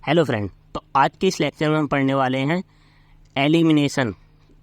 Hello friend. तो आज के इस लेक्चर में हम पढ़ने वाले हैं एलिमिनेशन।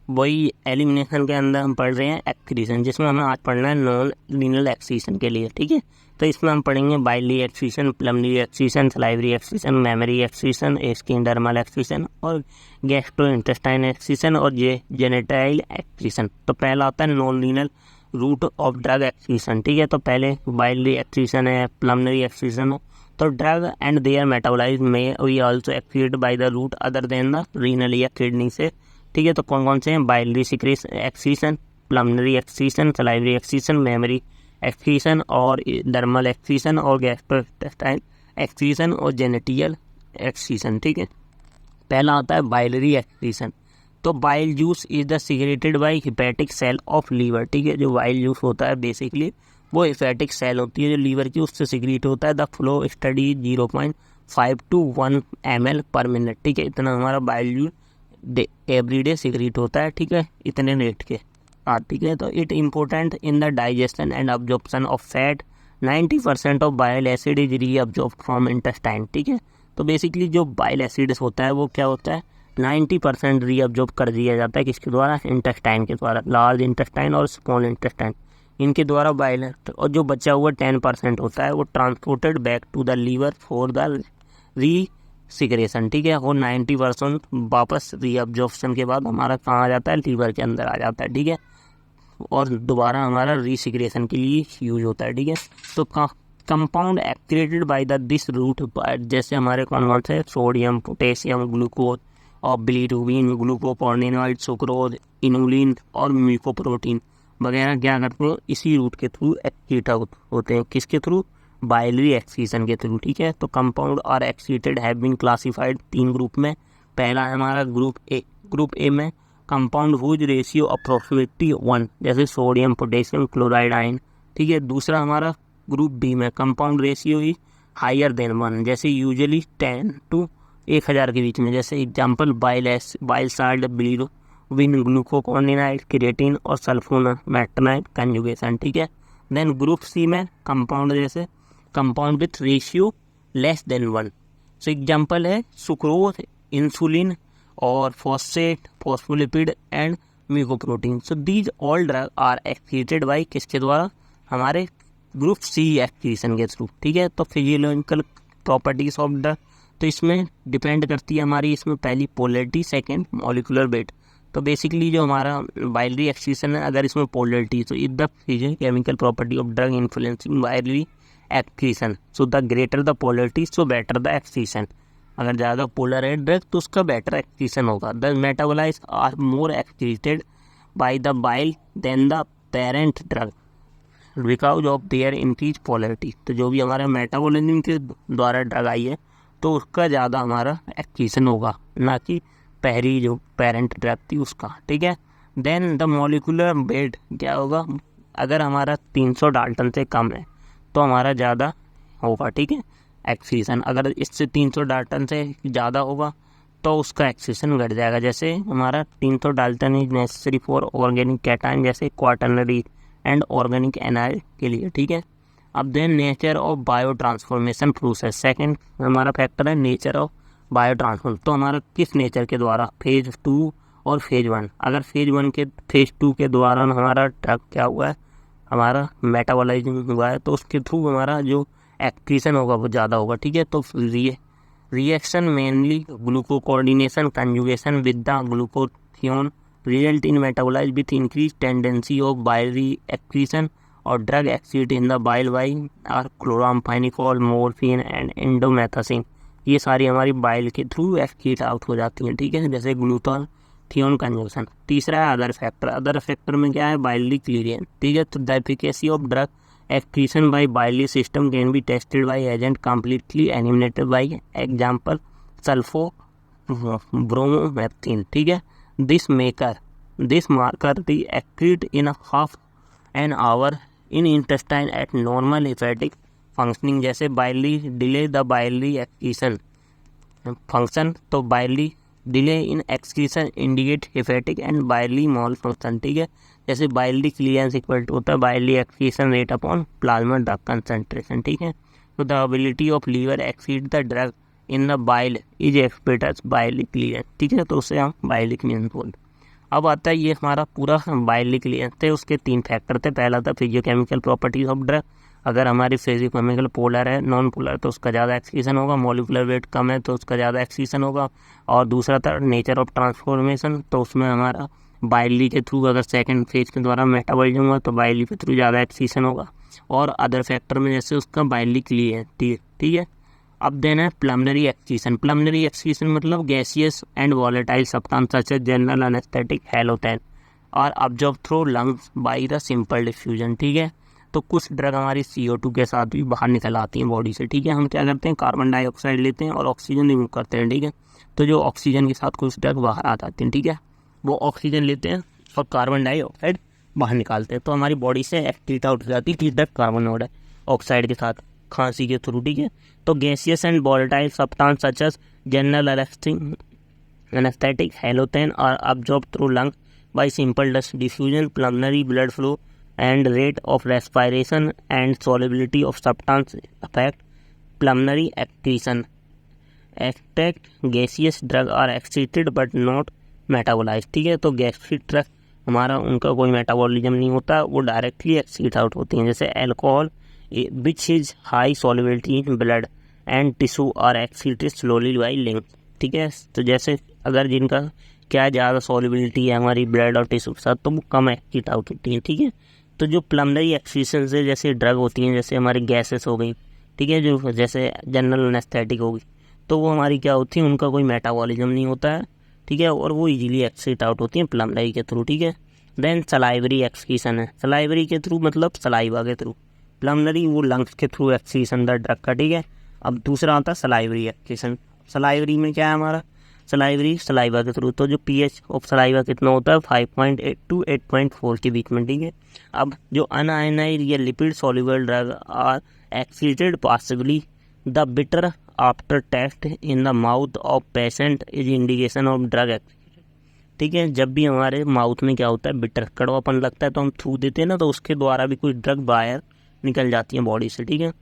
वही एलिमिनेशन के अंदर हम पढ़ रहे हैं एक्सक्रीशन, जिसमें हमें आज पढ़ना है नॉन लीनियर एक्सक्रीशन के लिए। ठीक है, तो इसमें हम पढ़ेंगे biliary excretion, pulmonary excretion, salivary excretion, mammary excretion, एस्किंडर्मल एक्सक्रीशन और गैस्ट्रोइंटेस्टाइन एक्सक्रीशन और जेनेटाइल एक्सक्रीशन। तो पहला आता है non linear route of drug excretion. ठीक है, तो पहले बाइलरी एक्सक्रीशन है, प्लमरी एक्सक्रीशन है। तो ड्रग एंड देयर मेटाबोलाइज में we also excrete by the route other than the renal या किडनी से। ठीक है, तो कौन कौन से हैं? Biliary excretion, pulmonary excretion, salivary excretion, mammary excretion और डर्मल एक्सक्रीशन और गैस्ट्रोइंटेस्टाइन एक्सक्रीशन और जेनेटियल एक्सक्रीशन। ठीक है, पहला आता है बाइलरी एक्सक्रीशन। तो bile juice is the secreted by hepatic cell of liver. ठीक है, जो बाइल जूस होता है बेसिकली वो हिपैटिक सेल होती है जो लीवर की, उससे सिक्रीट होता है। The flow study 0.5 to 1 ml पर मिनट। ठीक है, इतना हमारा बाइल जूस एवरीडे सिक्रीट होता है। ठीक है, इतने रेट के। ठीक है, तो it important in the digestion and absorption of fat. 90% of bile acid is reabsorb from intestine. ठीक है, तो बेसिकली जो बाइल एसिड होता है वो क्या होता है? 90% रीअब्जॉर्ब कर दिया जाता है किसके द्वारा? इंटेस्टाइन के द्वारा, लार्ज इंटेस्टाइन और स्मॉल इंटेस्टाइन, इनके द्वारा बाइल। और जो बचा हुआ 10% होता है वो transported back to the liver for the resecretion. ठीक है, और 90% वापस रीअब्जॉर्प्शन के बाद हमारा कहाँ आ जाता है? लीवर के अंदर आ जाता है। ठीक है, और दोबारा हमारा रीसिक्रेशन के लिए यूज होता है। ठीक है, तो compound activated by the this route, जैसे हमारे कौन से? सोडियम, पोटेशियम, ग्लूकोज और बिलिरुबिन, ग्लूकोकोर्टिकोइड, सुक्रोज, इनुलिन और म्यूकोप्रोटीन वगैरह क्या करते हैं? इसी रूट के थ्रू एक्सीट होते हैं। किसके थ्रू? बाइलरी एक्सक्रीशन के थ्रू। ठीक है, तो compound are excreted have been classified 3 group में। पहला है हमारा ग्रुप ए। ग्रुप ए में कंपाउंड हुज रेशियो अप्रोक्सीमेटली 1, जैसे सोडियम, पोटेशियम, क्लोराइड, आयन। ठीक है, दूसरा हमारा ग्रुप बी में कंपाउंड रेशियो ही हायर देन 1, जैसे यूजुअली 10 to 1000 के बीच में, जैसे example bile salt, bilirubin, glucocorticoid, creatine और सल्फोनेमाइड कंजुगेशन। ठीक है, देन ग्रुप सी में कंपाउंड जैसे compound with ratio less than 1, so example है सुक्रोज, इंसुलिन और phosphate, phospholipid and mucoprotein. So these all drug are excreted by किसके द्वारा? हमारे ग्रुप सी एक्सक्रीशन के थ्रू। ठीक है, तो फिजियोलॉजिकल प्रॉपर्टीज ऑफ ड्रग, तो इसमें डिपेंड करती है हमारी, इसमें पहली पोलरिटी, सेकंड मॉलिक्यूलर वेट। तो बेसिकली जो हमारा बाइलरी एक्सक्रीशन है, अगर इसमें पोलरिटी, तो is the physicochemical property of drug influencing biliary excretion. So the greater the polarity so better the excretion. अगर ज़्यादा पोलर है ड्रग तो उसका बेटर एक्सक्रीशन होगा। The metabolize are more excreted by the bile than the parent drug because of their increase polarity. तो जो भी हमारा मेटाबॉलिज्म के द्वारा ड्रग आई है तो उसका ज़्यादा हमारा एक्सक्रीशन होगा, ना कि पहली जो पेरेंट ड्रग थी उसका। ठीक है, देन द मॉलिक्यूलर वेट क्या होगा? अगर हमारा 300 डाल्टन से कम है तो हमारा ज़्यादा होगा। ठीक है, एक्सक्रीशन। अगर इससे 300 डाल्टन से ज़्यादा होगा तो उसका एक्सक्रीशन घट जाएगा। जैसे हमारा 300 dalton is necessary for organic cation, जैसे क्वाटरनरी एंड ऑर्गेनिक एनाइल के लिए। ठीक है, अब then nature of bio transformation process, second हमारा फैक्टर है नेचर ऑफ बायो ट्रांसफॉर्म। तो हमारा किस नेचर के द्वारा? फेज 2 और फेज 1। अगर फेज 2 के द्वारा हमारा ड्रग क्या हुआ है? हमारा मेटाबॉलाइजिंग हुआ है, तो उसके थ्रू हमारा जो एक्सक्रीशन होगा वो ज़्यादा होगा। ठीक है, तो reaction mainly glucuronidation conjugation with the glutathione result in metabolize with increased tendency of biliary excretion और drug excrete in the bile by are chloramphenicol, morphine and indomethacin। ये सारी हमारी बाइल के थ्रू एक्सक्रीट आउट हो जाती हैं। ठीक है, जैसे ग्लूटाथियोन कंजक्शन। तीसरा है अदर फैक्टर। अदर फैक्टर में क्या है? Biliary clearance. ठीक है, तो the efficacy of drug excretion by biliary system can be tested by agent completely eliminated by example sulfobromomethine। ठीक है, this marker the excrete in half an hour in intestine at normal hepatic functioning, जैसे biliary delay the biliary excretion function. तो biliary delay in excretion indicate hepatic and biliary malfunction. ठीक है, जैसे biliary clearance equal to होता है biliary excretion rate upon plasma drug concentration. ठीक है, तो the ability of liver exceed the drug in the bile is expect as bile clear, ठीक है, तो उसे हम बाइल क्लियर बोलते हैं। अब आता है ये हमारा पूरा बाइल क्लियर थे, उसके 3 फैक्टर थे। पहला था फिजियोकेमिकल प्रॉपर्टीज ऑफ ड्रग, अगर हमारी फिजियोकेमिकल पोलर है, नॉन पोलर तो उसका ज़्यादा एक्सक्रीशन होगा, मॉलिक्यूलर वेट कम है तो उसका ज़्यादा एक्सक्रीशन होगा। और दूसरा था नेचर ऑफ ट्रांसफॉर्मेशन, तो उसमें हमारा बाइली के थ्रू अगर सेकंड फेज के द्वारा मेटाबॉलिज्म हुआ तो बाइली के थ्रू ज़्यादा एक्सक्रीशन होगा। और अदर फैक्टर में जैसे उसका बाइली क्लियर, ठीक है। अब देना है प्लमनरी एक्सक्रीशन। प्लमनरी एक्सक्रीशन मतलब gaseous and volatile substance such as general anaesthetic halothane और absorb through lungs by the simple diffusion, ठीक है। तो कुछ ड्रग हमारी CO2 के साथ भी बाहर निकल आती हैं बॉडी से, ठीक है। हम क्या करते हैं, कार्बन डाइऑक्साइड लेते हैं और ऑक्सीजन रिमूव करते हैं, ठीक है। तो जो ऑक्सीजन के साथ कुछ ड्रग बाहर आ जाती हैं, ठीक है, वो ऑक्सीजन लेते हैं और कार्बन डाइऑक्साइड बाहर निकालते हैं, तो हमारी बॉडी से एक्टिवेट आउट हो जाती है ड्रग कार्बन डाइऑक्साइड के साथ खांसी के थ्रू, ठीक है। तो gaseous and volatile substance such as general anaesthetic halothane are absorb through lung by simple dust diffusion, pulmonary blood flow and rate of respiration and solubility of substance affect pulmonary excretion. Extract gaseous drug are excreted but not metabolized, ठीक है। तो gaseous drug हमारा उनका कोई metabolism नहीं होता, वो directly excrete out होती हैं। जैसे alcohol which is high solubility in blood and tissue are excreted slowly by lung, ठीक है। तो जैसे अगर जिनका क्या ज़्यादा सॉल्युबिलिटी है हमारी ब्लड और टिश्यू के साथ तो वो कम एक्सक्रीट आउट होती हैं, ठीक है। तो जो प्लमनरी एक्सक्रीशन से जैसे ड्रग होती हैं, जैसे हमारी गैसेस हो गई, ठीक है, जो जैसे जनरल एनेस्थेटिक हो गई, तो वो हमारी क्या होती है, उनका कोई मेटाबॉलिज्म नहीं होता है, ठीक है, और वो इजीली एक्सक्रीट आउट होती हैं प्लमनरी के थ्रू, ठीक है। देन सलाइवरी एक्सक्रीशन है, सलाइवरी के थ्रू मतलब सलाइवा के थ्रू, प्लमनरी वो लंग्स के थ्रू एक्सक्रीशन द ड्रग का, ठीक है। अब दूसरा आता है सलाइवरी एक्सक्रीशन। सलाइवरी में क्या है हमारा, सलाइवरी सलाइवा के थ्रू, तो जो pH ऑफ सलाइवा कितना होता है 5.8 to 8.4 के बीच में, ठीक है। अब जो अनआयनाइज्ड या lipid soluble drug are excreted possibly the bitter after taste in the mouth of patient is indication of drug excreted, ठीक है। जब भी हमारे माउथ में क्या होता है, बिटर कड़वापन लगता है तो हम थू देते हैं ना, तो उसके द्वारा भी कोई ड्रग बाहर निकल जाती है बॉडी से, ठीक है।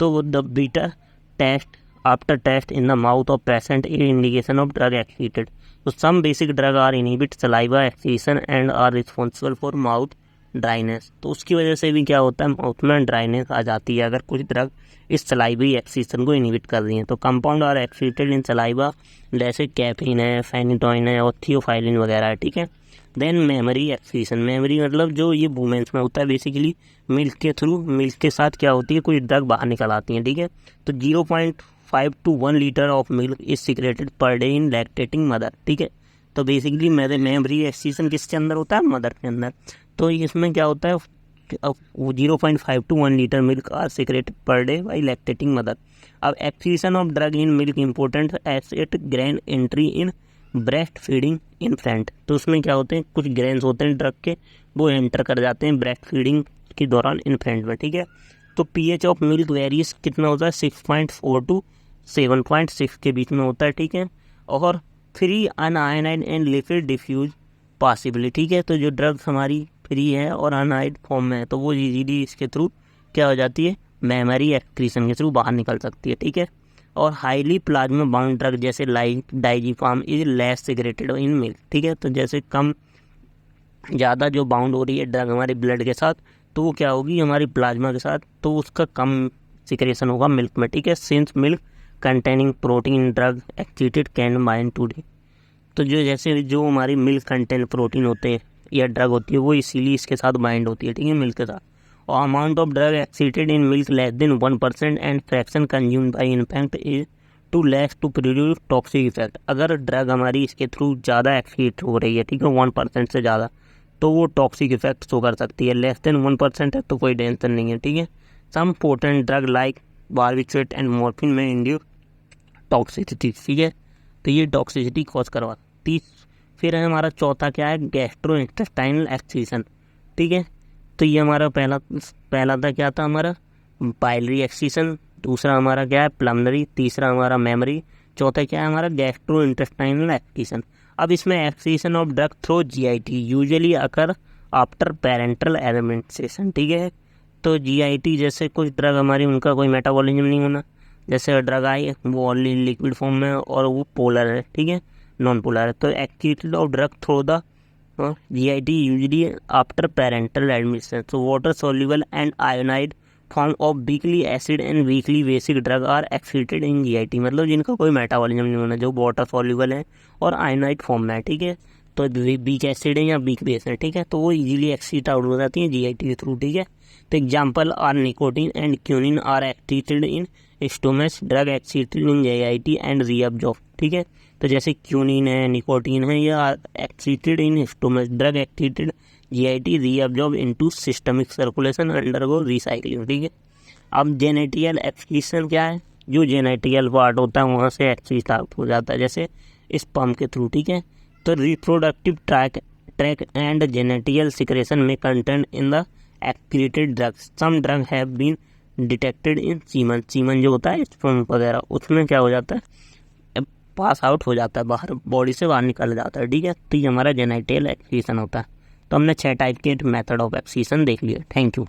तो the bitter taste after test in the mouth of patient is indication of drug excreted. So some basic drug are inhibit saliva excretion and are responsible for mouth dryness. तो उसकी वजह से भी क्या होता है, माउथ में ड्राइनेस आ जाती है अगर कुछ ड्रग इस सलाइवरी एक्सक्रीशन को इनहिबिट कर रही हैं। तो compound are excreted in saliva जैसे कैफीन है, फेनिटोइन है और थियोफाइलिन वगैरह है, ठीक है। देन मेमरी एक्सक्रीशन, मेमरी मतलब जो ये वुमेन्स में होता है बेसिकली मिल्क के थ्रू, मिल्क के साथ क्या होती है कोई ड्रग बाहर निकल आती है, ठीक है। तो 0.5 to 1 litre of milk is secreted per day in lactating mother, ठीक है। तो बेसिकली मेमरी एक्सक्रीशन किसके अंदर होता है, मदर के अंदर। तो इसमें क्या होता है 0.5 to 1 litre milk are secreted per day by lactating mother. अब excretion of drug in milk important as it grand entry in breast feeding infant. तो उसमें क्या होते हैं, कुछ ग्रेन्स होते हैं ड्रग के, वो एंटर कर जाते हैं ब्रेस्ट फीडिंग के दौरान इन्फेंट में, ठीक है। तो pH ऑफ मिल्क वेरियस कितना होता है 6.4 to 7.6 के बीच में होता है, ठीक है। और free unionised and lipid diffuse possibly, ठीक है। तो जो ड्रग्स हमारी फ्री है और अनआयनाइड फॉर्म में है तो वो इजीली इसके थ्रू क्या हो जाती है, मेमरी एक्सक्रीशन के थ्रू बाहर निकल सकती है, ठीक है। और हाईली प्लाज्मा बाउंड ड्रग जैसे like digiform is less secreted in milk, ठीक है। तो जैसे कम ज़्यादा जो बाउंड हो रही है ड्रग हमारे ब्लड के साथ तो वो क्या होगी हमारी प्लाज्मा के साथ, तो उसका कम सिक्रेशन होगा मिल्क में, ठीक है। Since milk containing protein drug excreted can bind to D. तो जो जैसे जो हमारी मिल्क कंटेन प्रोटीन होते हैं या ड्रग होती है वो इसीलिए इसके साथ बाइंड होती है, ठीक है, मिल्क के साथ। और amount of drug excreted in milk less than 1% and fraction consumed by infant is too less to produce toxic effect. अगर ड्रग हमारी इसके थ्रू ज़्यादा एक्सक्रीट हो रही है, ठीक है, 1% से ज़्यादा, तो वो टॉक्सिक इफेक्ट शो कर सकती है। लेस देन 1% है तो कोई टेंशन नहीं है, ठीक है। Some potent drug like barbiturate and morphine में इंड्यूस टॉक्सिसिटी, ठीक है। तो ये टॉक्सिसिटी कॉज करवाती। फिर है हमारा चौथा क्या है, गैस्ट्रो इंटेस्टाइनल एक्सक्रीशन, ठीक है। तो ये हमारा पहला था क्या था हमारा बाइलरी एक्सक्रीशन, दूसरा हमारा क्या है प्लमनरी, तीसरा हमारा मेमरी, चौथा क्या है हमारा गैस्ट्रो इंटेस्टाइनल एक्सक्रीशन। अब इसमें excretion of drug through GIT usually occur after parenteral alimentation, ठीक है। तो GIT जैसे कुछ ड्रग हमारी उनका कोई मेटाबॉलिज्म नहीं होना जैसे ड्रग आई वो ओनली लिक्विड फॉर्म में और वो पोलर है, ठीक है, नॉन पोलर है। तो activity of drug through the GIT usually after parental admission. So water soluble and ionized form of weakly acid and weakly basic drug are excreted in GIT। मतलब जिनका कोई मेटाबॉलिज्म नहीं होना, जो वाटर सॉल्युबल है और आयोनाइड फॉर्म में है, ठीक है, तो वीक एसिड है या वीक बेस है, ठीक है, तो वो इजीली एक्सीट आउट हो जाती है GIT के थ्रू, ठीक है। तो example are nicotine and quinine are excreted in stomach, drug excreted in GIT and reabsorb, ठीक है। तो जैसे क्यूनिन है, निकोटीन है, या excreted in stomach, drug excreted GIT reabsorb into systemic circulation undergo recycling, ठीक है। अब जेनेटिकल एक्सक्रीशन क्या है, जो जेनेटिकल पार्ट होता है वहाँ से एक्सक्रीट आउट हो जाता है, जैसे स्पर्म के थ्रू, ठीक है। तो reproductive tract and genital secretion में content in the excreted drugs, some drug have been detected in semen जो होता है स्पर्म वगैरह, उसमें क्या हो जाता है, पास आउट हो जाता है, बाहर बॉडी से बाहर निकल जाता है, ठीक है। तो ये हमारा जेनेटिकल एक्सक्रीशन होता है। तो हमने 6 टाइप के मेथड ऑफ एक्सक्रीशन देख लिया। Thank you.